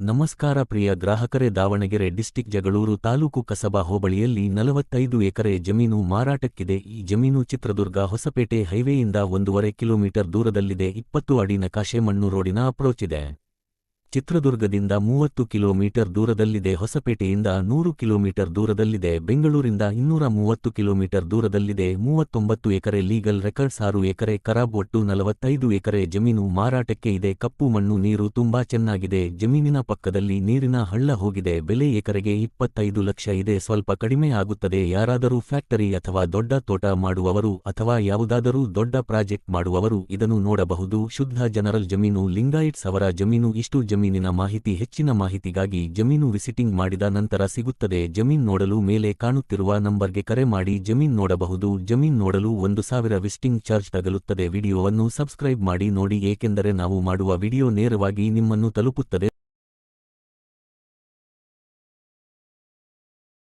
ನಮಸ್ಕಾರ ಪ್ರಿಯ ಗ್ರಾಹಕರೇ, ದಾವಣಗೆರೆ ಡಿಸ್ಟಿಕ್ ಜಗಳೂರು ತಾಲೂಕು ಕಸಬಾ ಹೋಬಳಿಯಲ್ಲಿ 45 ಎಕರೆ ಜಮೀನು ಮಾರಾಟಕ್ಕಿದೆ. ಈ ಜಮೀನು ಚಿತ್ರದುರ್ಗ ಹೊಸಪೇಟೆ ಹೈವೇಯಿಂದ 1.5 ಕಿಲೋಮೀಟರ್ ದೂರದಲ್ಲಿದೆ. 20 ಅಡಿ ನಕಾಶೆ ಮಣ್ಣು ರೋಡಿನ ಅಪ್ರೋಚ್ ಇದೆ. ಚಿತ್ರದುರ್ಗದಿಂದ 30 ಕಿಲೋಮೀಟರ್ ದೂರದಲ್ಲಿದೆ. ಹೊಸಪೇಟೆಯಿಂದ 100 ಕಿಲೋಮೀಟರ್ ದೂರದಲ್ಲಿದೆ. ಬೆಂಗಳೂರಿಂದ 230 ಕಿಲೋಮೀಟರ್ ದೂರದಲ್ಲಿದೆ. 39 ಎಕರೆ ಲೀಗಲ್ ರೆಕಾರ್ಡ್ಸ್, 6 ಎಕರೆ ಖರಾಬ್, ಒಟ್ಟು 45 ಎಕರೆ ಜಮೀನು ಮಾರಾಟಕ್ಕೆ ಇದೆ. ಕಪ್ಪು ಮಣ್ಣು, ನೀರು ತುಂಬಾ ಚೆನ್ನಾಗಿದೆ. ಜಮೀನಿನ ಪಕ್ಕದಲ್ಲಿ ನೀರಿನ ಹಳ್ಳ ಹೋಗಿದೆ. ಬೆಲೆ ಎಕರೆಗೆ 25 ಲಕ್ಷ ಇದೆ. ಸ್ವಲ್ಪ ಕಡಿಮೆ ಆಗುತ್ತದೆ. ಯಾರಾದರೂ ಫ್ಯಾಕ್ಟರಿ ಅಥವಾ ದೊಡ್ಡ ತೋಟ ಮಾಡುವವರು ಅಥವಾ ಯಾವುದಾದರೂ ದೊಡ್ಡ ಪ್ರಾಜೆಕ್ಟ್ ಮಾಡುವವರು ಇದನ್ನು ನೋಡಬಹುದು. ಶುದ್ಧ ಜನರಲ್ ಜಮೀನು. ಲಿಂಗಾಯಿಟ್ಸ್ ಅವರ ಜಮೀನು. ಇಷ್ಟು ಜಮೀನಿನ ಮಾಹಿತಿ. ಹೆಚ್ಚಿನ ಮಾಹಿತಿಗಾಗಿ ಜಮೀನು ವಿಸಿಟಿಂಗ್ ಮಾಡಿದ ನಂತರ ಸಿಗುತ್ತದೆ. ಜಮೀನ್ ನೋಡಲು ಮೇಲೆ ಕಾಣುತ್ತಿರುವ ನಂಬರ್ಗೆ ಕರೆ ಮಾಡಿ ಜಮೀನ್ ನೋಡಬಹುದು. ಜಮೀನ್ ನೋಡಲು 1000 ವಿಸಿಟಿಂಗ್ ಚಾರ್ಜ್ ತಗಲುತ್ತದೆ. ವಿಡಿಯೋವನ್ನು ಸಬ್ಸ್ಕ್ರೈಬ್ ಮಾಡಿ ನೋಡಿ, ಏಕೆಂದರೆ ನಾವು ಮಾಡುವ ವಿಡಿಯೋ ನೇರವಾಗಿ ನಿಮ್ಮನ್ನು ತಲುಪುತ್ತದೆ.